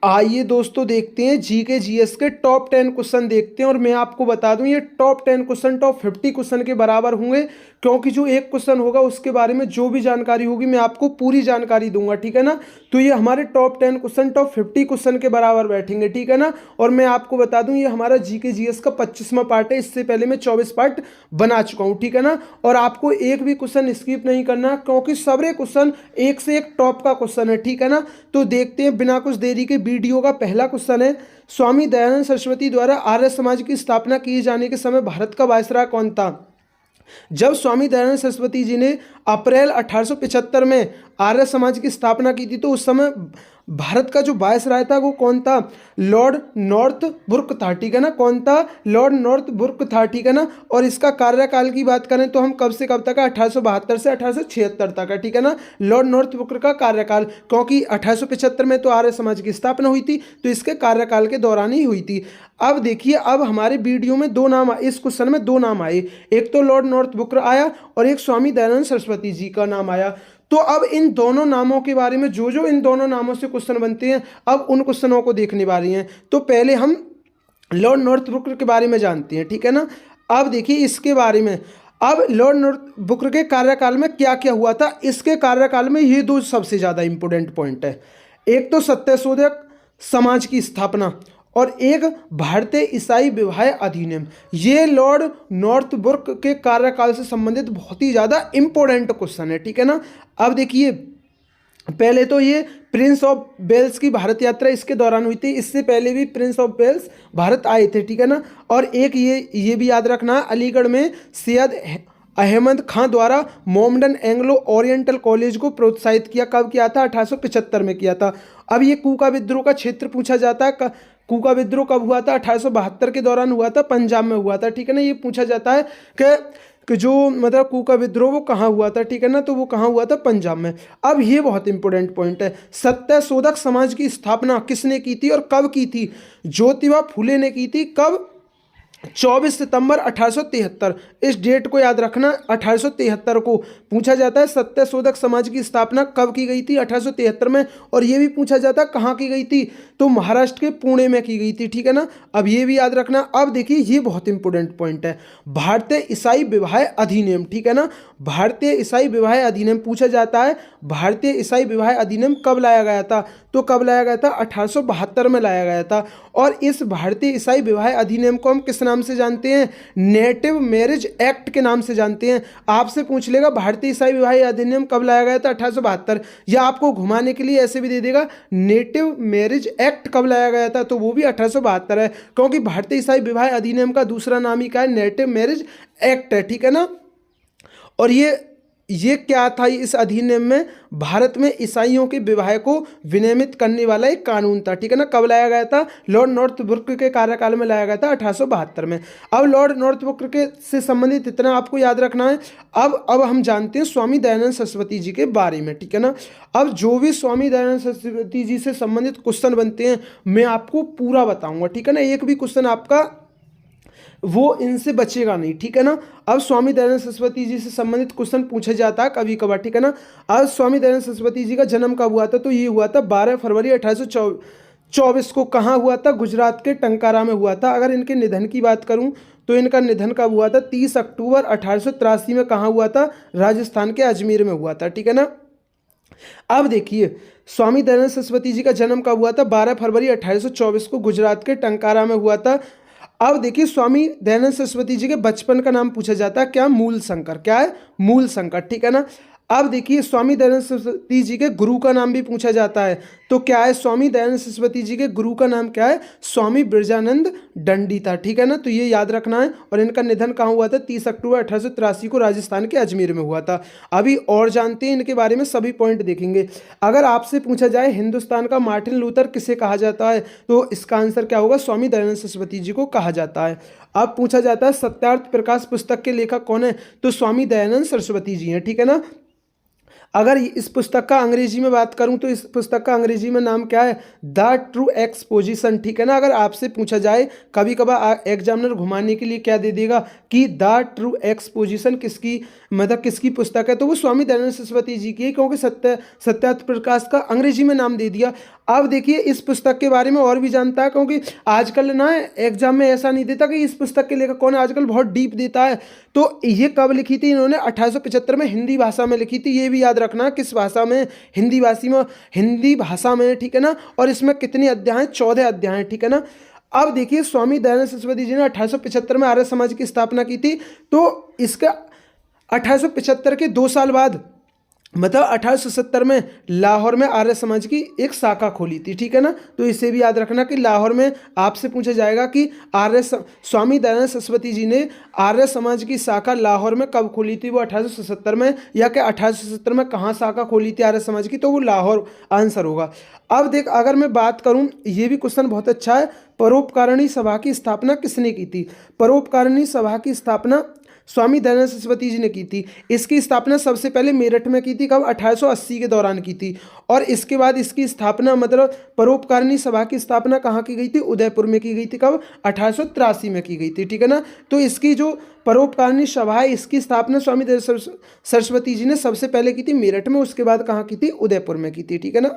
आइए दोस्तों देखते हैं जीके जीएस के टॉप 10 क्वेश्चन देखते हैं। और मैं आपको बता दूं ये टॉप 10 क्वेश्चन टॉप 50 क्वेश्चन के बराबर होंगे, क्योंकि जो एक क्वेश्चन होगा उसके बारे में जो भी जानकारी होगी मैं आपको पूरी जानकारी दूंगा, ठीक है ना। तो ये हमारे टॉप 10 क्वेश्चन टॉप 50 क्वेश्चन के बराबर बैठेंगे, ठीक है ना। और मैं आपको बता दूं ये हमारा जीके जीएस का 25वां पार्ट है, इससे पहले मैं 24 पार्ट बना चुका हूँ, ठीक है ना। और आपको एक भी क्वेश्चन स्किप नहीं करना, क्योंकि सारे क्वेश्चन एक से एक टॉप का क्वेश्चन है, ठीक है ना। तो देखते हैं बिना कुछ देरी के। वीडियो का पहला क्वेश्चन है, स्वामी दयानंद सरस्वती द्वारा आर्य समाज की स्थापना किए जाने के समय भारत का वायसराय कौन था? जब स्वामी दयानंद सरस्वती जी ने अप्रैल 1875 में आर्य समाज की स्थापना की थी, तो उस समय भारत का जो वायसराय था वो कौन था? लॉर्ड नॉर्थब्रुक था, ठीक है ना। कौन था? लॉर्ड नॉर्थब्रुक था, ठीक है ना। और इसका कार्यकाल की बात करें तो हम कब से कब तक है? 1872 से 1876 तक है, ठीक है ना। लॉर्ड नॉर्थब्रुक का कार्यकाल, क्योंकि 1875 में तो आर्य समाज की स्थापना हुई थी, तो इसके कार्यकाल के दौरान ही हुई थी। अब देखिए, अब हमारे वीडियो में दो नाम, इस क्वेश्चन में दो नाम आए, एक तो लॉर्ड नॉर्थब्रुक आया और एक स्वामी दयानंद सरस्वती जी का नाम आया। तो अब इन दोनों नामों के बारे में जो जो इन दोनों नामों से क्वेश्चन बनते हैं, अब उन क्वेश्चनों को देखने वाले हैं। तो पहले हम लॉर्ड नॉर्थब्रुक के बारे में जानते हैं, ठीक है ना। अब देखिए इसके बारे में, अब लॉर्ड नॉर्थब्रुक के कार्यकाल में क्या क्या हुआ था। इसके कार्यकाल में ये दो सबसे ज़्यादा इंपॉर्टेंट पॉइंट है, एक तो सत्यशोधक समाज की स्थापना और एक भारतीय ईसाई विवाह अधिनियम। ये लॉर्ड नॉर्थब्रुक के कार्यकाल से संबंधित बहुत ही ज़्यादा इंपॉर्टेंट क्वेश्चन है, ठीक है ना। अब देखिए, पहले तो ये प्रिंस ऑफ वेल्स की भारत यात्रा इसके दौरान हुई थी, इससे पहले भी प्रिंस ऑफ वेल्स भारत आए थे, ठीक है ना। और एक ये भी याद रखना, अलीगढ़ में सैयद अहमद खां द्वारा मोमडन एंग्लो ओरिएंटल कॉलेज को प्रोत्साहित किया। कब किया था? 1875 में किया था। अब ये कूका विद्रोह का क्षेत्र पूछा जाता है। कूका विद्रोह कब हुआ था? 1872 के दौरान हुआ था, पंजाब में हुआ था, ठीक है ना। ये पूछा जाता है कि जो मतलब कूका विद्रोह वो कहाँ हुआ था, ठीक है ना। तो वो कहाँ हुआ था? पंजाब में। अब ये बहुत इंपॉर्टेंट पॉइंट है, सत्यशोधक समाज की स्थापना किसने की थी और कब की थी? ज्योतिबा फुले ने की थी। कब? 24 सितंबर 1873। इस डेट को याद रखना, 1873 को पूछा जाता है सत्यशोधक समाज की स्थापना कब की गई थी? 1873 में। और ये भी पूछा जाता है कहाँ की गई थी? तो महाराष्ट्र के पुणे में की गई थी, ठीक है ना। अब ये भी याद रखना। अब देखिए, ये बहुत इंपॉर्टेंट पॉइंट है, भारतीय ईसाई विवाह अधिनियम, ठीक है ना। भारतीय ईसाई विवाह अधिनियम पूछा जाता है, भारतीय ईसाई विवाह अधिनियम कब लाया गया था? तो कब लाया गया था? 1872 में लाया गया था। और इस भारतीय ईसाई विवाह अधिनियम को हम किस नाम से जानते हैं? नेटिव मैरिज एक्ट के नाम से जानते हैं। आपसे पूछ लेगा भारतीय ईसाई विवाह अधिनियम कब लाया गया था? 1872। या आपको घुमाने के लिए ऐसे भी दे देगा, नेटिव मैरिज एक्ट कब लाया गया था? तो वो भी 1872 है, क्योंकि भारतीय ईसाई विवाह अधिनियम का दूसरा नाम ही क्या है? नेटिव मैरिज एक्ट है, ठीक है ना। और ये क्या था? इस अधिनियम में भारत में ईसाइयों के विवाह को विनियमित करने वाला एक कानून था, ठीक है ना। कब लाया गया था? लॉर्ड नॉर्थब्रुक के कार्यकाल में लाया गया था, 1872 में। अब लॉर्ड नॉर्थब्रुक के से संबंधित इतना आपको याद रखना है। अब हम जानते हैं स्वामी दयानंद सरस्वती जी के बारे में, ठीक है ना। अब जो भी स्वामी दयानंद सरस्वती जी से संबंधित क्वेश्चन बनते हैं मैं आपको पूरा बताऊंगा, ठीक है ना। एक भी क्वेश्चन आपका वो इनसे बचेगा नहीं, ठीक है ना। अब स्वामी दयानंद सरस्वती जी से संबंधित क्वेश्चन पूछा जाता है कभी कभार, ठीक है ना। आज स्वामी दयानंद सरस्वती जी का जन्म कब हुआ था? तो ये हुआ था 12 फरवरी 1824 को। कहाँ हुआ था? गुजरात के टंकारा में हुआ था। अगर इनके निधन की बात करूं तो इनका निधन कब हुआ था? 30 अक्टूबर 1883 में। कहाँ हुआ था? राजस्थान के अजमेर में हुआ था, ठीक है ना। अब देखिए, स्वामी दयानंद सरस्वती जी का जन्म कब हुआ था? 12 फरवरी 1824 को गुजरात के टंकारा में हुआ था। अब देखिए, स्वामी दयानंद सरस्वती जी के बचपन का नाम पूछा जाता है, क्या? मूल शंकर। क्या है? मूल शंकर, ठीक है ना। अब देखिए, स्वामी दयानंद सरस्वती जी के गुरु का नाम भी पूछा जाता है, तो क्या है? स्वामी दयानंद सरस्वती जी के गुरु का नाम क्या है? स्वामी ब्रजानंद दंडी था, ठीक है ना। तो ये याद रखना है। और इनका निधन कहाँ हुआ था? 30 अक्टूबर 1883 को राजस्थान के अजमेर में हुआ था। अभी और जानते हैं इनके बारे में, सभी पॉइंट देखेंगे। अगर आपसे पूछा जाए हिंदुस्तान का मार्टिन लूथर किसे कहा जाता है, तो इसका आंसर क्या होगा? स्वामी दयानंद सरस्वती जी को कहा जाता है। अब पूछा जाता है सत्यार्थ प्रकाश पुस्तक के लेखक कौन है, तो स्वामी दयानंद सरस्वती जी हैं, ठीक है ना। अगर इस पुस्तक का अंग्रेजी में बात करूं तो इस पुस्तक का अंग्रेजी में नाम क्या है, द ट्रू एक्सपोजिशन, ठीक है ना। अगर आपसे पूछा जाए कभी कभार एग्जामिनर घुमाने के लिए क्या दे देगा कि द ट्रू एक्सपोजिशन किसकी, मतलब किसकी पुस्तक है, तो वो स्वामी दयानंद सरस्वती जी की है, क्योंकि सत्यार्थ प्रकाश का अंग्रेजी में नाम दे दिया। अब देखिए इस पुस्तक के बारे में और भी जानता है, क्योंकि आजकल ना एग्जाम में ऐसा नहीं देता कि इस पुस्तक के लेखक कौन है, आजकल बहुत डीप देता है। तो ये कब लिखी थी इन्होंने, 1875 में हिंदी भाषा में लिखी थी। ये भी याद रखना किस भाषा में, हिंदी भाषा में, ठीक है ना। और इसमें कितने अध्याय हैं, 14 अध्याय हैं, ठीक है ना। अब देखिए स्वामी दयानंद सरस्वती जी ने 1875 में आर्य समाज की स्थापना की थी। तो इसका 1875 के 2 साल बाद मतलब 1870 में लाहौर में आर्य समाज की एक शाखा खोली थी, ठीक है ना। तो इसे भी याद रखना कि लाहौर में आपसे पूछा जाएगा कि स्वामी दयानंद सरस्वती जी ने आर्य समाज की शाखा लाहौर में कब खोली थी, वो 1877 में, या कि 1870 में कहाँ शाखा खोली थी आर्य समाज की, तो वो लाहौर आंसर होगा। अब देख अगर मैं बात करूँ, ये भी क्वेश्चन बहुत अच्छा है, परोपकारिणी सभा की स्थापना किसने की थी। परोपकारिणी सभा की स्थापना स्वामी दयानंद सरस्वती जी ने की थी। इसकी स्थापना सबसे पहले मेरठ में की थी, कब, 1880 के दौरान की थी। और इसके बाद इसकी स्थापना मतलब परोपकारिणी सभा की स्थापना कहाँ की गई थी, उदयपुर में की गई थी, कब, 1883 में की गई थी, ठीक है ना। तो इसकी जो परोपकारिणी सभा है इसकी स्थापना स्वामी दयानंद सरस्वती जी ने सबसे पहले की थी मेरठ में, उसके बाद कहाँ की थी, उदयपुर में की थी, ठीक है ना।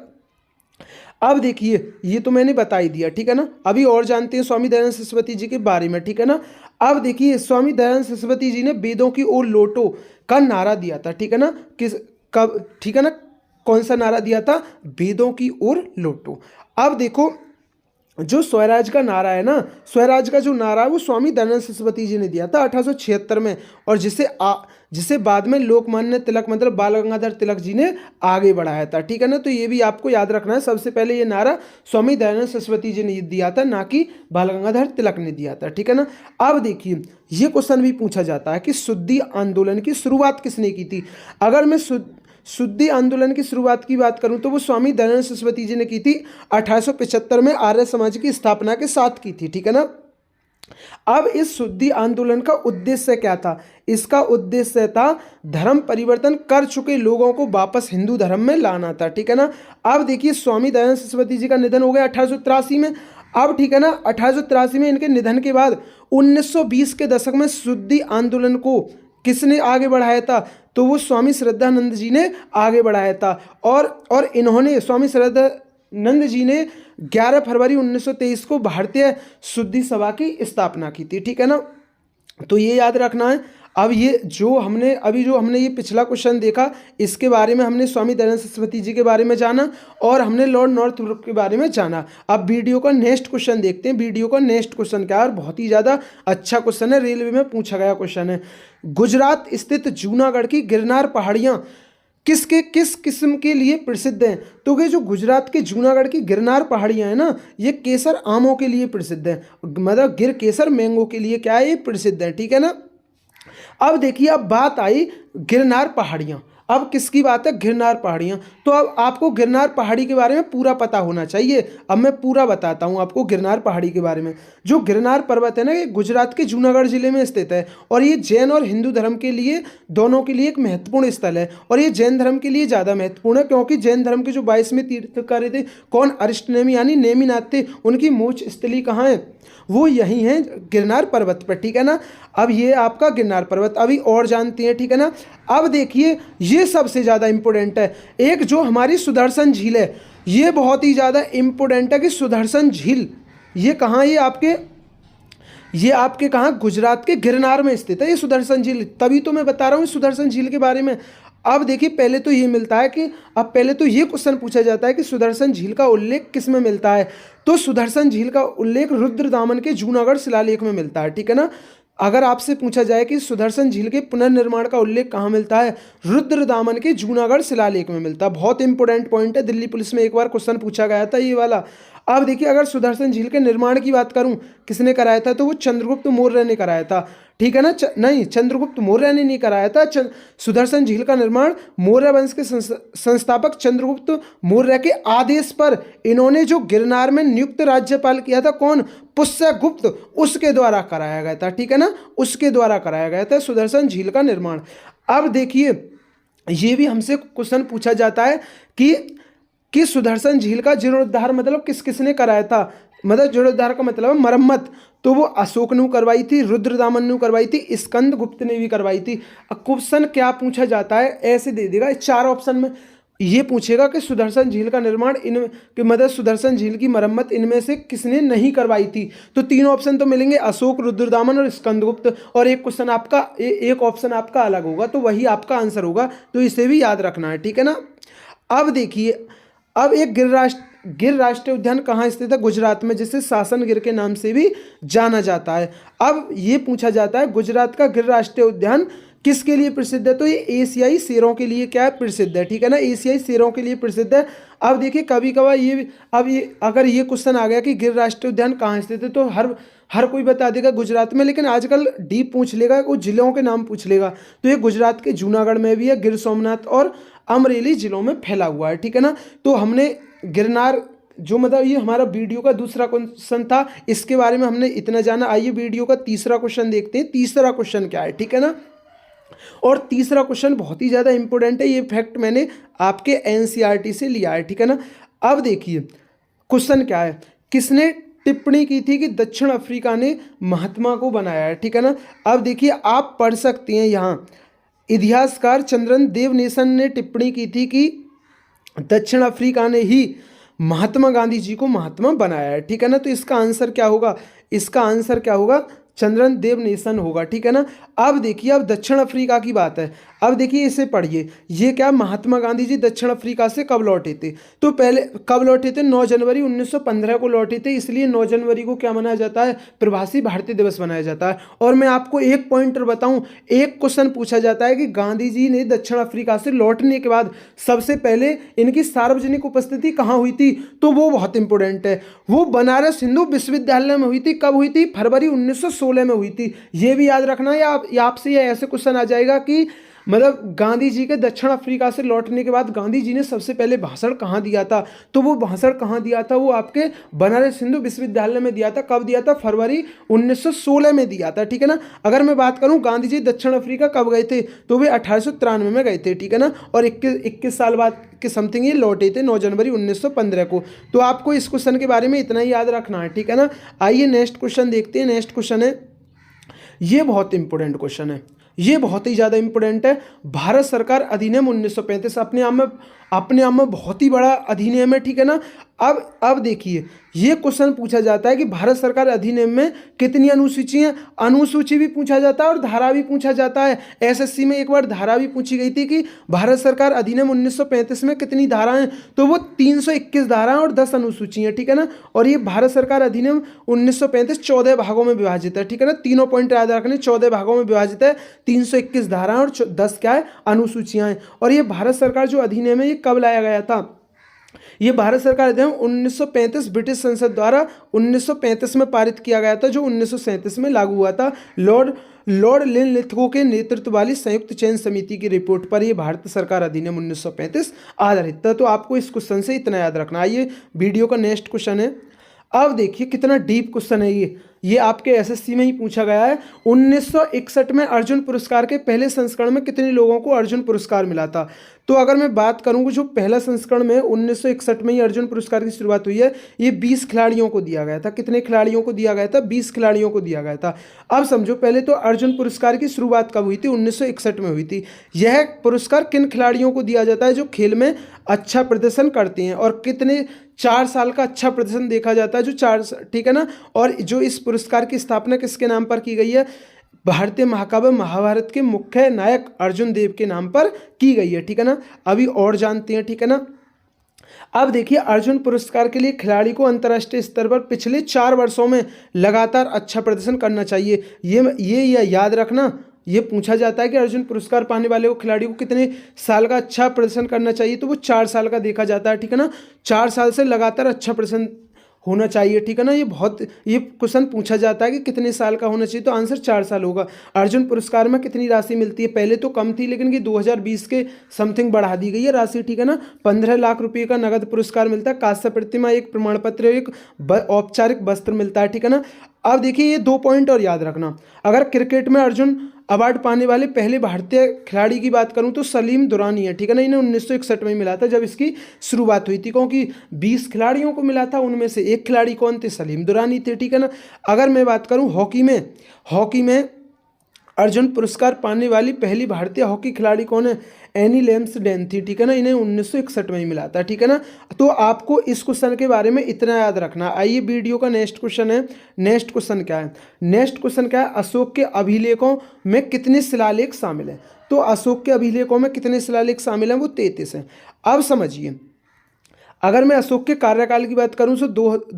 अब देखिए ये तो मैंने बता ही दिया, ठीक है ना। अभी और जानते हैं स्वामी दयानंद सरस्वती जी के बारे में, ठीक है ना। अब देखिए स्वामी दयानंद सरस्वती जी ने वेदों की ओर लौटो का नारा दिया था, ठीक है ना। किस कब, ठीक है ना, कौन सा नारा दिया था, वेदों की ओर लौटो। अब देखो जो स्वराज का नारा है ना, स्वराज का जो नारा है वो स्वामी दयानंद सरस्वती जी ने दिया था 1876 में, और जिसे बाद में लोकमान्य तिलक मतलब बाल गंगाधर तिलक जी ने आगे बढ़ाया था, ठीक है ना। तो ये भी आपको याद रखना है, सबसे पहले ये नारा स्वामी दयानंद सरस्वती जी ने दिया था, ना कि बाल गंगाधर तिलक ने दिया था, ठीक है ना। अब देखिए ये क्वेश्चन भी पूछा जाता है कि शुद्धि आंदोलन की शुरुआत किसने की थी। अगर मैं शुद्धि आंदोलन की शुरुआत की बात करूं तो वो स्वामी दयानंद सरस्वती जी ने की थी, 1875 में आर्य समाज की स्थापना के साथ की थी, ठीक है ना। अब इस शुद्धि आंदोलन का उद्देश्य क्या था, इसका उद्देश्य था धर्म परिवर्तन कर चुके लोगों को वापस हिंदू धर्म में लाना था, ठीक है ना। अब देखिए स्वामी दयानंद सरस्वती जी का निधन हो गया 1883 में। अब ठीक है ना, 1883 में इनके निधन के बाद 1920 के दशक में शुद्धि आंदोलन को किसने आगे बढ़ाया था, तो वो स्वामी श्रद्धानंद जी ने आगे बढ़ाया था। और इन्होंने स्वामी श्रद्धानंद जी ने 11 फरवरी 1923 को भारतीय शुद्धि सभा की स्थापना की थी, ठीक है ना। तो ये याद रखना है। अब ये जो हमने ये पिछला क्वेश्चन देखा, इसके बारे में हमने स्वामी दयानंद सरस्वती जी के बारे में जाना और हमने लॉर्ड नॉर्थब्रुक के बारे में जाना। अब वीडियो का नेक्स्ट क्वेश्चन देखते हैं। वीडियो का नेक्स्ट क्वेश्चन क्या है, बहुत ही ज़्यादा अच्छा क्वेश्चन है, रेलवे में पूछा गया क्वेश्चन है। गुजरात स्थित जूनागढ़ की गिरनार पहाड़ियाँ किस किस्म के लिए प्रसिद्ध हैं, तो ये जो गुजरात के जूनागढ़ की गिरनार पहाड़ियाँ हैं ना, ये केसर आमों के लिए प्रसिद्ध है, मतलब गिर केसर मैंगो के लिए क्या है, ये प्रसिद्ध है, ठीक है ना। अब देखिए अब बात आई गिरनार पहाड़ियाँ। अब किसकी बात है, गिरनार पहाड़ियाँ। तो अब आपको गिरनार पहाड़ी के बारे में पूरा पता होना चाहिए। अब मैं पूरा बताता हूँ आपको गिरनार पहाड़ी के बारे में। जो गिरनार पर्वत है ना, ये गुजरात के जूनागढ़ जिले में स्थित है और ये जैन और हिंदू धर्म के लिए दोनों के लिए एक महत्वपूर्ण स्थल है। और ये जैन धर्म के लिए ज़्यादा महत्वपूर्ण है क्योंकि जैन धर्म के जो 22वें तीर्थंकर थे, कौन, अरिष्टनेमी यानी नेमिनाथ थे, उनकी मोक्ष स्थली कहाँ है, वो यही है गिरनार पर्वत पर, ठीक है ना। अब ये आपका गिरनार पर्वत अभी और जानते हैं, ठीक है ना। अब देखिए ये सबसे ज़्यादा इम्पोर्टेंट है, एक जो हमारी सुदर्शन झील है, ये बहुत ही ज़्यादा इम्पोर्टेंट है कि सुदर्शन झील ये कहाँ, ये आपके कहाँ, गुजरात के गिरनार में स्थित है ये सुदर्शन झील। तभी तो मैं बता रहा हूँ सुदर्शन झील के बारे में। अब देखिए पहले तो ये मिलता है कि अब पहले तो ये क्वेश्चन पूछा जाता है कि सुदर्शन झील का उल्लेख किस में मिलता है, तो सुदर्शन झील का उल्लेख रुद्रदामन के जूनागढ़ शिलालेख में मिलता है, ठीक है ना। अगर आपसे पूछा जाए कि सुदर्शन झील के पुनर्निर्माण का उल्लेख कहाँ मिलता है, रुद्रदामन के जूनागढ़ शिलालेख में मिलता है। बहुत इंपॉर्टेंट पॉइंट है, दिल्ली पुलिस में एक बार क्वेश्चन पूछा गया था ये वाला। अब देखिए अगर सुदर्शन झील के निर्माण की बात करूं, किसने कराया था, तो वो चंद्रगुप्त मौर्य ने कराया था, ठीक है ना। नहीं, चंद्रगुप्त मौर्य ने नहीं कराया था। सुदर्शन झील का निर्माण मौर्य वंश के संस्थापक चंद्रगुप्त मौर्य के आदेश पर इन्होंने जो गिरनार में नियुक्त राज्यपाल किया था, कौन, पुष्यगुप्त, उसके द्वारा कराया गया था, ठीक है ना, उसके द्वारा कराया गया था सुदर्शन झील का निर्माण। अब देखिए ये भी हमसे क्वेश्चन पूछा जाता है कि सुदर्शन झील का जीर्णोद्धार मतलब किस किसने कराया था। मतलब जीर्णोद्धार का मतलब है मरम्मत। तो वो अशोक ने करवाई थी, रुद्रदामन ने करवाई थी, स्कंद गुप्त ने भी करवाई थी। अब क्वेश्चन क्या पूछा जाता है, ऐसे दे देगा चार ऑप्शन में। ये पूछेगा कि सुदर्शन झील का निर्माण इन कि मतलब सुदर्शन झील की मरम्मत इनमें से किसने नहीं करवाई थी। तो तीन ऑप्शन तो मिलेंगे, अशोक, रुद्रदामन और स्कंदगुप्त। और एक क्वेश्चन आपका एक ऑप्शन आपका अलग होगा, तो वही आपका आंसर होगा। तो इसे भी याद रखना है, ठीक है ना। अब देखिए, अब एक गिर राष्ट्रीय उद्यान कहाँ स्थित है? गुजरात में, जिसे शासन गिर के नाम से भी जाना जाता है। अब ये पूछा जाता है गुजरात का गिर राष्ट्रीय उद्यान किसके लिए प्रसिद्ध है? तो ये एशियाई शेरों के लिए क्या है? प्रसिद्ध है, ठीक है ना, एशियाई शेरों के लिए प्रसिद्ध है। अब देखिए कभी कभार ये अब ये अगर ये क्वेश्चन आ गया कि गिर राष्ट्रीय उद्यान कहाँ स्थित है, तो हर कोई बता देगा गुजरात में, लेकिन आजकल डीप पूछ लेगा, वो जिलों के नाम पूछ लेगा। तो ये गुजरात के जूनागढ़ में भी है, गिर सोमनाथ और अमरेली जिलों में फैला हुआ है, ठीक है ना। तो हमने गिरनार जो मतलब ये हमारा वीडियो का दूसरा क्वेश्चन था, इसके बारे में हमने इतना जाना। आइए वीडियो का तीसरा क्वेश्चन देखते हैं। तीसरा क्वेश्चन क्या है, ठीक है ना। और तीसरा क्वेश्चन बहुत ही ज़्यादा इंपॉर्टेंट है, ये फैक्ट मैंने आपके एनसीईआरटी से लिया है, ठीक है ना। अब देखिए क्वेश्चन क्या है, किसने टिप्पणी की थी कि दक्षिण अफ्रीका ने महात्मा को बनाया है, ठीक है ना। अब देखिए आप पढ़ सकते हैं यहाँ, इतिहासकार चंद्रन देवनेसन ने टिप्पणी की थी कि दक्षिण अफ्रीका ने ही महात्मा गांधी जी को महात्मा बनाया है, ठीक है ना। तो इसका आंसर क्या होगा? इसका आंसर क्या होगा? चंद्रन देवनेसन होगा, ठीक है ना। अब देखिए, अब दक्षिण अफ्रीका की बात है। अब देखिए इसे पढ़िए, ये क्या, महात्मा गांधी जी दक्षिण अफ्रीका से कब लौटे थे? तो पहले कब लौटे थे? 9 जनवरी 1915 को लौटे थे, इसलिए 9 जनवरी को क्या मनाया जाता है? प्रवासी भारतीय दिवस मनाया जाता है। और मैं आपको एक पॉइंटर बताऊं, एक क्वेश्चन पूछा जाता है कि गांधी जी ने दक्षिण अफ्रीका से लौटने के बाद सबसे पहले इनकी सार्वजनिक उपस्थिति कहाँ हुई थी? तो वो बहुत इंपॉर्टेंट है, वो बनारस हिंदू विश्वविद्यालय में हुई थी। कब हुई थी? फरवरी 1916 में हुई थी। ये भी याद रखना है। आपसे ये ऐसे क्वेश्चन आ जाएगा कि मतलब गांधी जी के दक्षिण अफ्रीका से लौटने के बाद गांधी जी ने सबसे पहले भाषण कहाँ दिया था? तो वो भाषण कहाँ दिया था? वो आपके बनारस हिंदू विश्वविद्यालय में दिया था। कब दिया था? फरवरी 1916 में दिया था, ठीक है ना। अगर मैं बात करूं गांधी जी दक्षिण अफ्रीका कब गए थे, तो वे 1893 में गए थे, ठीक है ना। और 21 साल बाद के समथिंग ये लौटे थे 9 जनवरी 1915 को। तो आपको इस क्वेश्चन के बारे में इतना ही याद रखना है, ठीक है ना। आइए नेक्स्ट क्वेश्चन देखते हैं। नेक्स्ट क्वेश्चन है, ये बहुत इंपॉर्टेंट क्वेश्चन है, ये बहुत ही ज़्यादा इंपॉर्टेंट है। भारत सरकार अधिनियम 1935 अपने आप में बहुत ही बड़ा अधिनियम है, ठीक है ना। अब देखिए, ये क्वेश्चन पूछा जाता है कि भारत सरकार अधिनियम में कितनी अनुसूची हैं? अनुसूची भी पूछा जाता है और धारा भी पूछा जाता है। एसएससी में एक बार धारा भी पूछी गई थी कि भारत सरकार अधिनियम 1935 में कितनी धाराएं? तो वो 321 धाराएं और 10 अनुसूची हैं, ठीक है ना। और ये भारत सरकार अधिनियम 1935 14 भागों में विभाजित है, ठीक है ना। तीनों पॉइंट याद रखने, 14 भागों में विभाजित है, 321 धाराएं और 10 क्या है? अनुसूचियां हैं। और ये भारत सरकार जो अधिनियम है ये कब लाया गया था? ये भारत सरकार अधिनियम 1935 ब्रिटिश संसद द्वारा 1935 में पारित किया गया था, जो 1937 में लागू हुआ था। लॉर्ड लिनलिथगो के नेतृत्व वाली संयुक्त चयन समिति की रिपोर्ट पर यह भारत सरकार अधिनियम 1935 आधारित था। तो आपको इस क्वेश्चन से इतना याद रखना। आइए वीडियो का नेक्स्ट क्वेश्चन है। अब देखिए कितना डीप क्वेश्चन है ये आपके एसएससी में ही पूछा गया है। 1961 में अर्जुन पुरस्कार के पहले संस्करण में कितने लोगों को अर्जुन पुरस्कार मिला था? तो अगर मैं बात करूं, जो पहला संस्करण में 1961 में ही अर्जुन पुरस्कार की शुरुआत हुई है, ये 20 खिलाड़ियों को दिया गया था। कितने खिलाड़ियों को दिया गया था? 20 खिलाड़ियों को दिया गया था। अब समझो, पहले तो अर्जुन पुरस्कार की शुरुआत कब हुई थी? 1961 में हुई थी। यह पुरस्कार किन खिलाड़ियों को दिया जाता है? जो खेल में अच्छा प्रदर्शन करते हैं। और कितने 4 साल का अच्छा प्रदर्शन देखा जाता है, जो 4, ठीक है ना। और जो इस पुरस्कार की स्थापना किसके नाम पर की गई है? भारतीय महाकाव्य महाभारत के मुख्य नायक अर्जुन देव के नाम पर की गई है, ठीक है ना। अभी और जानते हैं, ठीक है ना। अब देखिए, अर्जुन पुरस्कार के लिए खिलाड़ी को अंतर्राष्ट्रीय स्तर पर पिछले 4 वर्षों में लगातार अच्छा प्रदर्शन करना चाहिए। ये याद रखना, ये पूछा जाता है कि अर्जुन पुरस्कार पाने वाले को खिलाड़ी को कितने साल का अच्छा प्रदर्शन करना चाहिए, तो वो 4 साल का देखा जाता है, ठीक है ना। 4 साल से लगातार अच्छा प्रदर्शन होना चाहिए, ठीक है ना। ये क्वेश्चन पूछा जाता है कि कितने साल का होना चाहिए, तो आंसर 4 साल होगा। अर्जुन पुरस्कार में कितनी राशि मिलती है? पहले तो कम थी, लेकिन ये 2020 के समथिंग बढ़ा दी गई है राशि, ठीक है ना। 15 लाख रुपये का नगद पुरस्कार मिलता है, कांस्य प्रतिमा, एक प्रमाण पत्र, एक औपचारिक वस्त्र मिलता है, ठीक है ना। अब देखिए, ये 2 पॉइंट और याद रखना। अगर क्रिकेट में अवार्ड पाने वाले पहले भारतीय खिलाड़ी की बात करूं तो सलीम दुरानी है, ठीक है ना। इन्हें 1961 में मिला था जब इसकी शुरुआत हुई थी, क्योंकि 20 खिलाड़ियों को मिला था, उनमें से एक खिलाड़ी कौन थे, सलीम दुरानी थे, ठीक है ना। अगर मैं बात करूं हॉकी में अर्जुन पुरस्कार पाने वाली पहली भारतीय हॉकी खिलाड़ी कौन है, एनी लेम्सडेन थी, ठीक है ना। इन्हें 1961 में ही मिला था, ठीक है ना। तो आपको इस क्वेश्चन के बारे में इतना याद रखना। आइए वीडियो का नेक्स्ट क्वेश्चन है। नेक्स्ट क्वेश्चन क्या है, नेक्स्ट क्वेश्चन क्या है, अशोक के अभिलेखों में कितने शिलालेख शामिल हैं। तो अशोक के अभिलेखों में कितने शिलालेख शामिल हैं, वो 33 हैं। अब समझिए, अगर मैं अशोक के कार्यकाल की बात करूं तो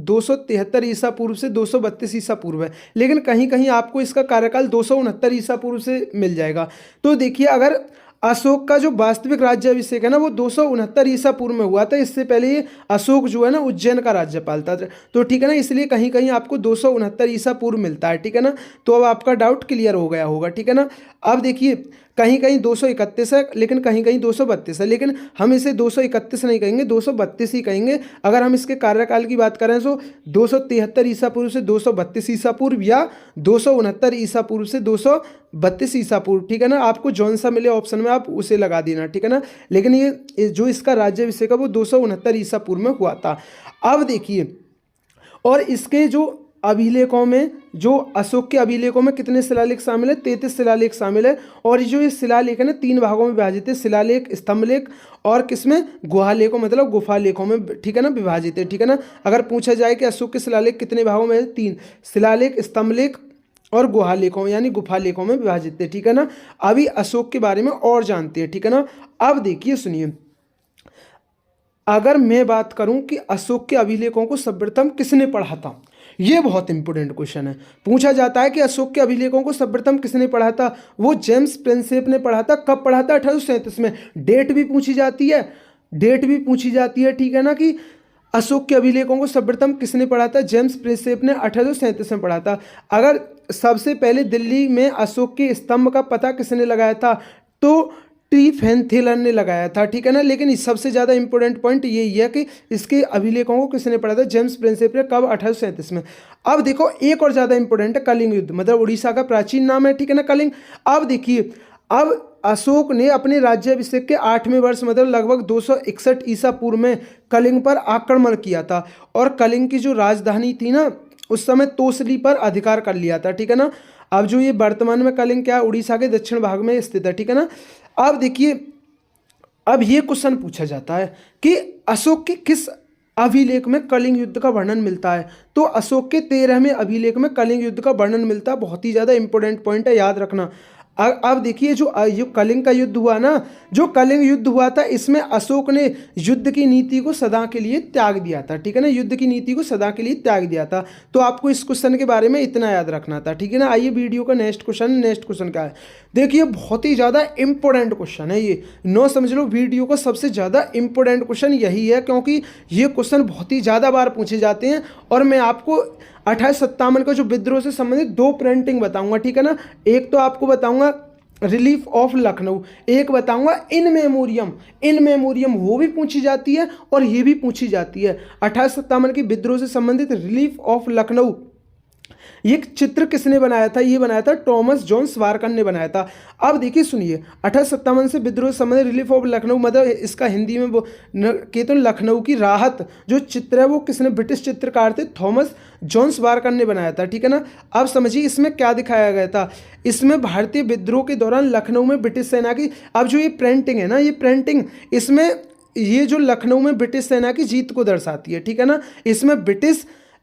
273 ईसा पूर्व से 232 ईसा पूर्व है, लेकिन कहीं कहीं आपको इसका कार्यकाल 269 ईसा पूर्व से मिल जाएगा। तो देखिए, अगर अशोक का जो वास्तविक राज्याभिषेक है ना वो 269 ईसा पूर्व में हुआ था। इससे पहले ये अशोक जो है ना उज्जैन का राज्यपाल था, तो ठीक है ना, इसलिए कहीं कहीं आपको 269 ईसा पूर्व मिलता है, ठीक है ना। तो अब आपका डाउट क्लियर हो गया होगा, ठीक है ना। अब देखिए, कहीं कहीं 231 है, लेकिन कहीं कहीं 232 है, लेकिन हम इसे 231 नहीं कहेंगे, 232 ही कहेंगे। अगर हम इसके कार्यकाल की बात करें तो 273 ईसा पूर्व से 232 ईसा पूर्व या 269 ईसा पूर्व से 232 ईसा पूर्व, ठीक है ना। आपको जौन सा मिले ऑप्शन में आप उसे लगा देना, ठीक है ना। लेकिन ये जो इसका राज्याभिषेक है वो 269 ईसा पूर्व में हुआ था। अब देखिए, और इसके जो अभिलेखों में, जो अशोक के अभिलेखों में कितने शिलालेख शामिल है, 33 शिलालेख शामिल है। और जो ये शिलालेख है ना 3 भागों में विभाजित है, शिलालेख, स्तंभलेख और किसमें, गुहालेखों, मतलब गुफालेखों में, ठीक है ना, विभाजित है, ठीक है ना। अगर पूछा जाए कि अशोक के शिलालेख कितने भागों में है, 3, शिलालेख, स्तंभलेख और गुहालेखों यानी गुफालेखों में विभाजित है, ठीक है ना। अभी अशोक के बारे में और जानते हैं, ठीक है ना। अब देखिए सुनिए, अगर मैं बात करूं कि अशोक के अभिलेखों को सर्वप्रथम किसने पढ़ा था, ये बहुत इंपॉर्टेंट क्वेश्चन है। पूछा जाता है कि अशोक के अभिलेखों को सर्वप्रथम किसने पढ़ा था, वो जेम्स प्रिंसेप ने पढ़ा था। कब पढ़ा था, 1837 में। डेट भी पूछी जाती है, ठीक है ना, कि अशोक के अभिलेखों को सर्वप्रथम किसने पढ़ा था, जेम्स प्रिंसेप ने 1837 में पढ़ा था। अगर सबसे पहले दिल्ली में अशोक के स्तंभ का पता किसने लगाया था, तो टी फेनथेलन ने लगाया था, ठीक है ना। लेकिन इस सबसे ज़्यादा इंपॉर्टेंट पॉइंट यही है कि इसके अभिलेखों को किसने पढ़ा था, जेम्स प्रिंसेप ने। कब, 1837 में। अब देखो, एक और ज़्यादा इंपॉर्टेंट है, कलिंग युद्ध, मतलब उड़ीसा का प्राचीन नाम है, ठीक है ना, कलिंग। अब देखिए, अब अशोक ने अपने राज्याभिषेक के 8वें वर्ष, मतलब लगभग 261 ईसा पूर्व में कलिंग पर आक्रमण किया था। और कलिंग की जो राजधानी थी ना उस समय तोसली पर अधिकार कर लिया था, ठीक है ना। अब जो ये वर्तमान में कलिंग क्या है, उड़ीसा के दक्षिण भाग में स्थित है, ठीक है ना। अब देखिए, अब ये क्वेश्चन पूछा जाता है कि अशोक के किस अभिलेख में कलिंग युद्ध का वर्णन मिलता है। तो अशोक के 13वें अभिलेख में कलिंग युद्ध का वर्णन मिलता है। बहुत ही ज़्यादा इंपॉर्टेंट पॉइंट है, याद रखना। अब देखिए, जो कलिंग का युद्ध हुआ ना, जो कलिंग युद्ध हुआ था, इसमें अशोक ने युद्ध की नीति को सदा के लिए त्याग दिया था, ठीक है ना। युद्ध की नीति को सदा के लिए त्याग दिया था। तो आपको इस क्वेश्चन के बारे में इतना याद रखना था, ठीक है ना। आइए वीडियो का नेक्स्ट क्वेश्चन क्या है, देखिए बहुत ही ज़्यादा इंपॉर्टेंट क्वेश्चन है ये। नो समझ लो, वीडियो का सबसे ज़्यादा इंपॉर्टेंट क्वेश्चन यही है, क्योंकि ये क्वेश्चन बहुत ही ज़्यादा बार पूछे जाते हैं। और मैं आपको 1857 का जो विद्रोह से संबंधित 2 प्रिंटिंग बताऊंगा, ठीक है ना। एक तो आपको बताऊंगा रिलीफ ऑफ लखनऊ, एक बताऊंगा इन मेमोरियम, वो भी पूछी जाती है और ये भी पूछी जाती है। 1857 की विद्रोह से संबंधित रिलीफ ऑफ लखनऊ, ये चित्र किसने बनाया था, ये बनाया था थॉमस जॉन स्वारकन ने बनाया था। अब देखिए सुनिए, 1857 से विद्रोह से संबंधित रिलीफ ऑफ लखनऊ, मतलब इसका हिंदी में वो कहते हैं लखनऊ की राहत, जो चित्र है वो किसने, ब्रिटिश चित्रकार थे थॉमस जॉन स्वारकन ने बनाया था, ठीक है ना। अब समझिए इसमें क्या दिखाया गया था, इसमें भारतीय विद्रोह के दौरान लखनऊ में ब्रिटिश सेना की, अब जो ये प्रिंटिंग है ना, ये प्रिंटिंग, इसमें ये जो लखनऊ में ब्रिटिश सेना की जीत को दर्शाती है, ठीक है ना।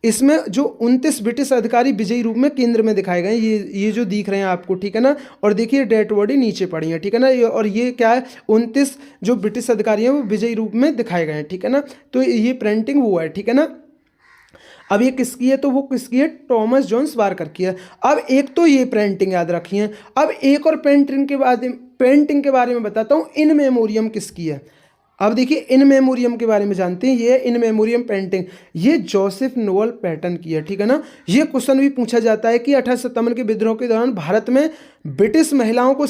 इसमें जो 29 ब्रिटिश अधिकारी विजयी रूप में केंद्र में दिखाए गए, ये जो दिख रहे हैं आपको, ठीक है ना। और देखिए डेड बॉडी नीचे पड़ी है, ठीक है ना। और ये क्या है, 29 जो ब्रिटिश अधिकारी हैं वो विजयी रूप में दिखाए गए हैं, ठीक है ना। तो ये प्रिंटिंग वो है, ठीक है ना। अब ये किसकी है, तो वो किसकी है, थॉमस जॉन स्वारकर की है। अब एक तो ये प्रिंटिंग याद रखी है। अब एक और पेंटिंग के बारे में बताता हूँ, इन मेमोरियम किसकी है। अब देखिए इन मेमोरियम के बारे में जानते हैं, ये इन मेमोरियम पेंटिंग, ये जोसेफ नोएल पैटर्न की है, ठीक है ना। ये क्वेश्चन भी पूछा जाता है कि 1857 के विद्रोह के दौरान भारत में ब्रिटिश महिलाओं को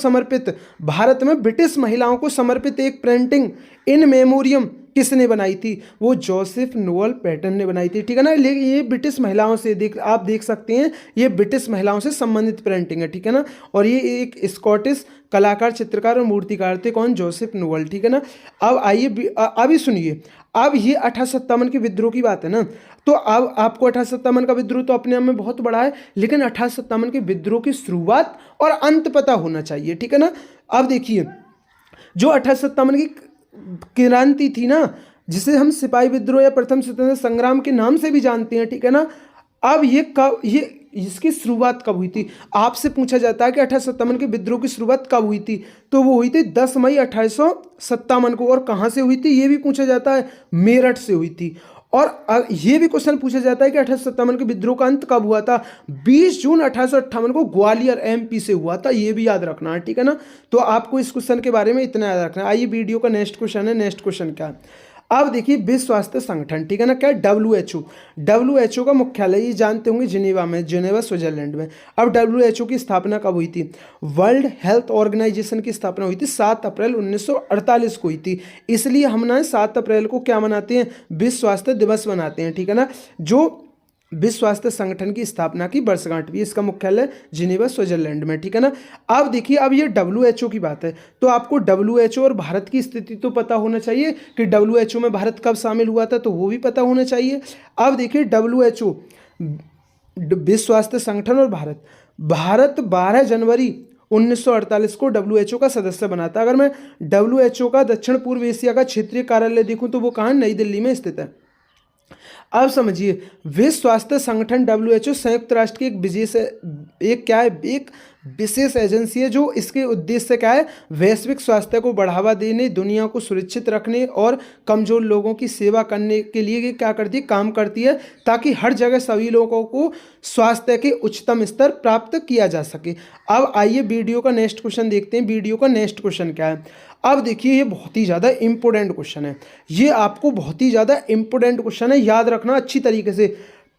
समर्पित एक पेंटिंग इन मेमोरियम किसने बनाई थी? वो जोसेफ नोएल पैटन ने बनाई थी, ठीक है ना। लेकिन ये ब्रिटिश महिलाओं से आप देख सकते हैं, ये ब्रिटिश महिलाओं से संबंधित पेंटिंग है, ठीक है ना। और ये एक स्कॉटिश कलाकार, चित्रकार और मूर्तिकार थे, कौन? जोसेफ नोएल, ठीक है ना। अब आइए अभी सुनिए, अब ये 1857 के विद्रोह की बात है ना, तो अब आपको 1857 का विद्रोह तो अपने आप में बहुत बड़ा है, लेकिन 1857 के विद्रोह की शुरुआत और अंत पता होना चाहिए, ठीक है ना। अब देखिए, जो 1857 की क्रांति थी ना, जिसे हम सिपाही विद्रोह या प्रथम स्वतंत्रता संग्राम के नाम से भी जानते हैं, ठीक है ना। अब ये इसकी शुरुआत कब हुई थी? आपसे पूछा जाता है कि 1857 के विद्रोह की शुरुआत कब हुई थी, तो वो हुई थी 10 मई 1857 को। और कहाँ से हुई थी ये भी पूछा जाता है, मेरठ से हुई थी। और ये भी क्वेश्चन पूछा जाता है कि 1857 के विद्रोह का अंत कब हुआ था? 20 जून 1858 को ग्वालियर एमपी से हुआ था, ये भी याद रखना है, ठीक है ना। तो आपको इस क्वेश्चन के बारे में इतना याद रखना है। आइए वीडियो का नेक्स्ट क्वेश्चन है, नेक्स्ट क्वेश्चन क्या है? अब देखिए, विश्व स्वास्थ्य संगठन, ठीक है ना, क्या? WHO का मुख्यालय ये जानते होंगे जिनेवा में, जिनेवा स्विट्जरलैंड में। अब WHO की स्थापना कब हुई थी? वर्ल्ड हेल्थ ऑर्गेनाइजेशन की स्थापना हुई थी 7 अप्रैल 1948 को हुई थी। इसलिए हम ना 7 अप्रैल को क्या मनाते हैं? विश्व स्वास्थ्य दिवस मनाते हैं, ठीक है ना। जो विश्व स्वास्थ्य संगठन की स्थापना की वर्षगांठ भी, इसका मुख्यालय जिनेवा स्विट्जरलैंड में, ठीक है ना। अब देखिए, अब ये WHO की बात है, तो आपको WHO और भारत की स्थिति तो पता होना चाहिए कि WHO में भारत कब शामिल हुआ था, तो वो भी पता होना चाहिए। अब देखिए, WHO विश्व स्वास्थ्य संगठन और भारत 12 जनवरी 1948 को WHO का सदस्य बना था। अगर मैं WHO का दक्षिण पूर्व एशिया का क्षेत्रीय कार्यालय देखूं तो वो कहाँ? नई दिल्ली में स्थित है। अब समझिए, विश्व स्वास्थ्य संगठन WHO संयुक्त राष्ट्र की एक विशेष एजेंसी है, जो इसके उद्देश्य क्या है? वैश्विक स्वास्थ्य को बढ़ावा देने, दुनिया को सुरक्षित रखने और कमजोर लोगों की सेवा करने के लिए ये क्या करती है? काम करती है, ताकि हर जगह सभी लोगों को स्वास्थ्य के उच्चतम स्तर प्राप्त किया जा सके। अब आइए वीडियो का नेक्स्ट क्वेश्चन देखते हैं। वीडियो का नेक्स्ट क्वेश्चन क्या है? अब देखिए, ये बहुत ही ज़्यादा इंपॉर्टेंट क्वेश्चन है, ये आपको बहुत ही ज़्यादा इंपॉर्टेंट क्वेश्चन है, याद रखना अच्छी तरीके से।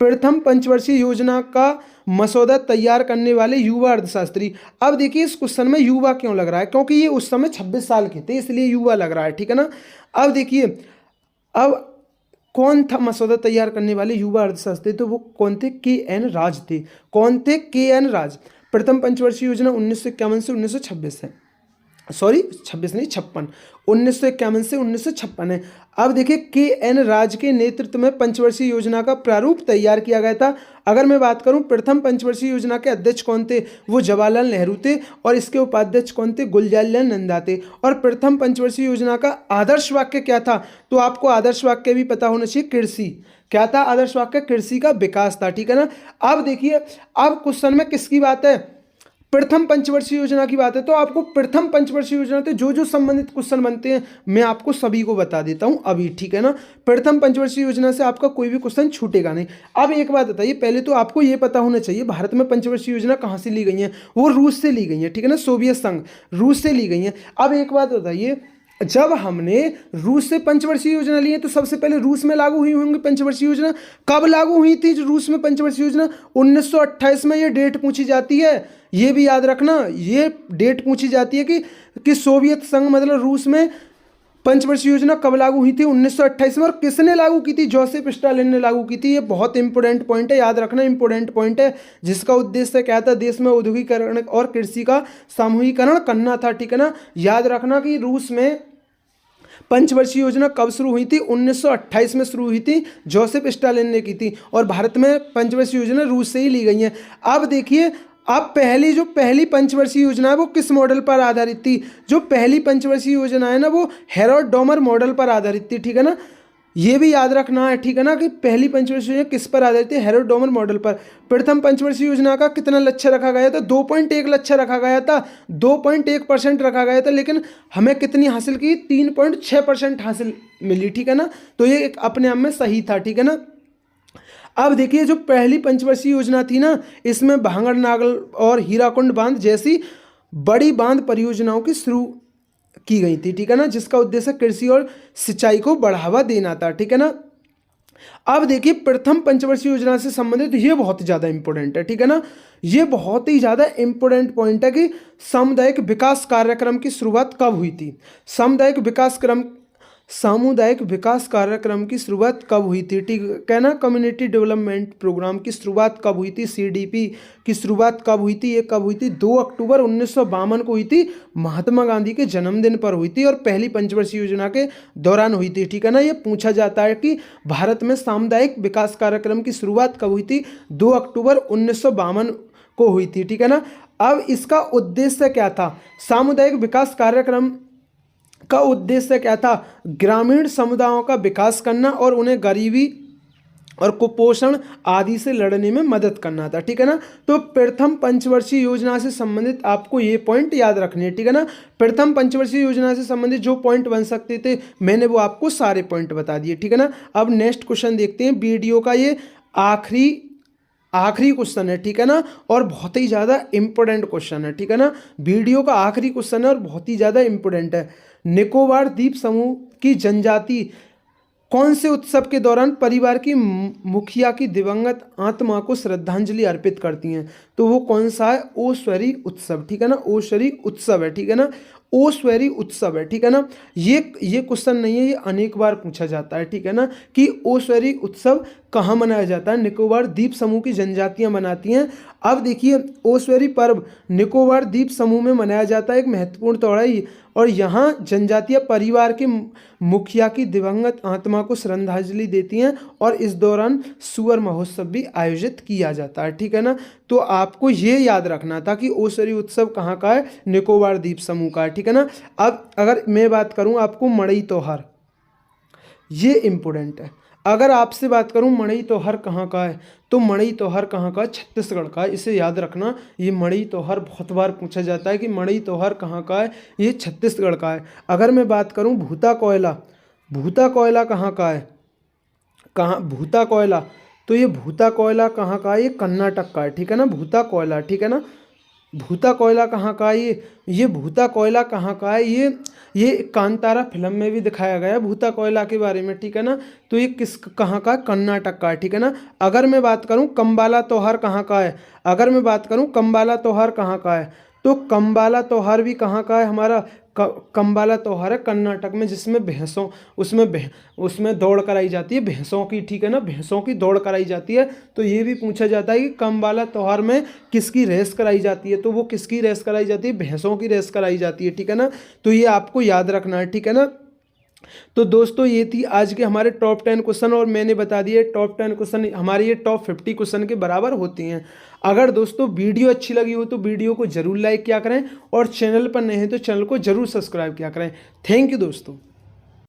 प्रथम पंचवर्षीय योजना का मसौदा तैयार करने वाले युवा अर्थशास्त्री। अब देखिए, इस क्वेश्चन में युवा क्यों लग रहा है? क्योंकि ये उस समय 26 साल के थे, इसलिए युवा लग रहा है, ठीक है ना। अब देखिए, अब कौन था मसौदा तैयार करने वाले युवा अर्थशास्त्री? तो वो कौन थे? KN राज थे। कौन थे? KN राज। प्रथम पंचवर्षीय योजना 1951 से 1926 है, सॉरी 26 नहीं 56, 1951 से 1956 है। अब देखिए, KN राज के नेतृत्व में पंचवर्षीय योजना का प्रारूप तैयार किया गया था। अगर मैं बात करूं, प्रथम पंचवर्षीय योजना के अध्यक्ष कौन थे? वो जवाहरलाल नेहरू थे। और इसके उपाध्यक्ष कौन थे? गुलजारीलाल नंदा थे। और प्रथम पंचवर्षीय योजना का आदर्श वाक्य क्या था? तो आपको आदर्श वाक्य भी पता होना चाहिए, कृषि। क्या था आदर्श वाक्य? कृषि का विकास था, ठीक है ना। अब देखिए, अब क्वेश्चन में किसकी बात है? प्रथम पंचवर्षीय योजना की बात है, तो आपको प्रथम पंचवर्षीय योजना से जो जो संबंधित क्वेश्चन बनते हैं मैं आपको सभी को बता देता हूं अभी, ठीक है ना। प्रथम पंचवर्षीय योजना से आपका कोई भी क्वेश्चन छूटेगा नहीं। अब एक बात बताइए, पहले तो आपको ये पता होना चाहिए भारत में पंचवर्षीय योजना कहाँ से ली गई है? वो रूस से ली गई है, ठीक है ना, सोवियत संघ, रूस से ली गई है। अब एक बात बताइए, जब हमने रूस से पंचवर्षीय योजना ली है तो सबसे पहले रूस में लागू हुई होंगी पंचवर्षीय योजना। कब लागू हुई थी रूस में पंचवर्षीय योजना? 1928 में। ये डेट पूछी जाती है, ये भी याद रखना, ये डेट पूछी जाती है कि सोवियत संघ मतलब रूस में पंचवर्षीय योजना कब लागू हुई थी? 1928 में। और किसने लागू की थी? जोसेफ स्टालिन ने लागू की थी। ये बहुत इंपॉर्टेंट पॉइंट है, याद रखना, इंपॉर्टेंट पॉइंट है, जिसका उद्देश्य क्या था? देश में औद्योगिकरण और कृषि का सामूहिकरण करना था, ठीक है ना। याद रखना कि रूस में पंचवर्षीय योजना कब शुरू हुई थी? 1928 में शुरू हुई थी, जोसेफ स्टालिन ने की थी। और भारत में पंचवर्षीय योजना रूस से ही ली गई है। अब देखिए, अब पहली पंचवर्षीय योजना है वो किस मॉडल पर आधारित थी? जो पहली पंचवर्षीय योजना है ना, वो हेरोल्ड डॉमर मॉडल पर आधारित थी, ठीक है ना। ये भी याद रखना है, ठीक है ना, कि पहली पंचवर्षीय योजना किस पर आधारित थी? हेरोल्ड डॉमर मॉडल पर। प्रथम पंचवर्षीय योजना का कितना लक्ष्य रखा गया था? 2.1 लक्ष्य रखा गया था, 2.1% रखा गया था, लेकिन हमें कितनी हासिल की? 3.6% हासिल मिली, ठीक है ना। तो ये एक अपने आप में सही था, ठीक है ना। अब देखिए, जो पहली पंचवर्षीय योजना थी ना, इसमें भांगड़ नागल और हीराकुंड बांध जैसी बड़ी बांध परियोजनाओं की शुरू की गई थी, ठीक है ना, जिसका उद्देश्य कृषि और सिंचाई को बढ़ावा देना था, ठीक है ना। अब देखिए, प्रथम पंचवर्षीय योजना से संबंधित ये बहुत ज़्यादा इंपॉर्टेंट है, ठीक है ना, ये बहुत ही ज़्यादा इंपॉर्टेंट पॉइंट है कि सामुदायिक विकास कार्यक्रम की शुरुआत कब हुई थी? सामुदायिक विकास सामुदायिक विकास कार्यक्रम की शुरुआत कब हुई थी? ठीक है ना। कम्युनिटी डेवलपमेंट प्रोग्राम की शुरुआत कब हुई थी? सीडीपी की शुरुआत कब हुई थी? ये कब हुई थी? 2 अक्टूबर 1952 को हुई थी। महात्मा गांधी के जन्मदिन पर हुई थी और पहली पंचवर्षीय योजना के दौरान हुई थी। ठीक है ना। ये पूछा जाता है कि भारत में सामुदायिक विकास कार्यक्रम की शुरुआत कब हुई थी? 2 अक्टूबर 1952 को हुई थी। ठीक है ना। अब इसका उद्देश्य क्या था? सामुदायिक विकास कार्यक्रम का उद्देश्य क्या था? ग्रामीण समुदायों का विकास करना और उन्हें गरीबी और कुपोषण आदि से लड़ने में मदद करना था। ठीक है ना। तो प्रथम पंचवर्षीय योजना से संबंधित आपको ये पॉइंट याद रखने हैं। ठीक है ना। प्रथम पंचवर्षीय योजना से संबंधित जो पॉइंट बन सकते थे मैंने वो आपको सारे पॉइंट बता दिए। ठीक है ना। अब नेक्स्ट क्वेश्चन देखते हैं। वीडियो का ये आखिरी क्वेश्चन है। ठीक है ना। और बहुत ही ज़्यादा इंपॉर्टेंट क्वेश्चन है। ठीक है ना। वीडियो का आखिरी क्वेश्चन है और बहुत ही ज़्यादा इंपॉर्टेंट है। निकोबार द्वीप समूह की जनजाति कौन से उत्सव के दौरान परिवार की मुखिया की दिवंगत आत्मा को श्रद्धांजलि अर्पित करती हैं? तो वो कौन सा है? ओशवरी उत्सव। ठीक है ना। ओशवरी उत्सव है। ठीक है ना। ओशवरी उत्सव है। ठीक है ना। ये क्वेश्चन नहीं है, ये अनेक बार पूछा जाता है। ठीक है ना। कि ओशवरी उत्सव कहाँ मनाया जाता है? निकोबार द्वीप समूह की जनजातियां मनाती हैं। अब देखिए, ओशवरी पर्व निकोबार द्वीप समूह में मनाया जाता है। एक महत्वपूर्ण त्योहार और यहाँ जनजातीय परिवार के मुखिया की दिवंगत आत्मा को श्रद्धांजलि देती हैं और इस दौरान सुअर महोत्सव भी आयोजित किया जाता है। ठीक है ना। तो आपको ये याद रखना था कि ओशवरी उत्सव कहाँ का है? निकोबार द्वीप समूह का है। ठीक है ना। अब अगर मैं बात करूँ आपको मड़ई त्योहार, ये इम्पोर्टेंट है। अगर आपसे बात करूं मड़ई त्योहार कहाँ का है, तो मड़ई त्योहार कहाँ का है? छत्तीसगढ़ का है। इसे याद रखना। ये मड़ई त्योहार बहुत बार पूछा जाता है कि मड़ई त्योहार कहाँ का है? ये छत्तीसगढ़ का है। अगर मैं बात करूं भूता कोयला कहाँ का है? कहाँ भूता कोयला? तो ये भूता कोयला कहाँ का है? ये कर्नाटक का है। ठीक है ना। भूता कोयला। ठीक है ना। भूता कोयला कहाँ का है? ये भूता कोयला कहाँ का है? ये कांतारा फिल्म में भी दिखाया गया है भूता कोयला के बारे में। ठीक है ना। तो ये कहाँ का? कर्नाटक का है। ठीक है ना। अगर मैं बात करूँ कंबाला त्योहार कहाँ का है? अगर मैं बात करूँ कंबाला त्योहार कहाँ का है, तो कंबाला त्योहार भी कहाँ का है हमारा? कंबाला त्योहार है कर्नाटक में, जिसमें भैंसों उसमें दौड़ कराई जाती है भैंसों की। ठीक है ना। भैंसों की दौड़ कराई जाती है। तो ये भी पूछा जाता है कि कंबाला त्योहार में किसकी रेस कराई जाती है? तो वो किसकी रेस कराई जाती है? भैंसों की रेस कराई जाती है। ठीक है ना। तो ये आपको याद रखना है। ठीक है ना। तो दोस्तों ये थी आज के हमारे टॉप 10 क्वेश्चन और मैंने बता दिए टॉप 10 क्वेश्चन हमारे ये टॉप 50 क्वेश्चन के बराबर होते हैं। अगर दोस्तों वीडियो अच्छी लगी हो तो वीडियो को जरूर लाइक किया करें और चैनल पर नए हैं तो चैनल को जरूर सब्सक्राइब किया करें। थैंक यू दोस्तों।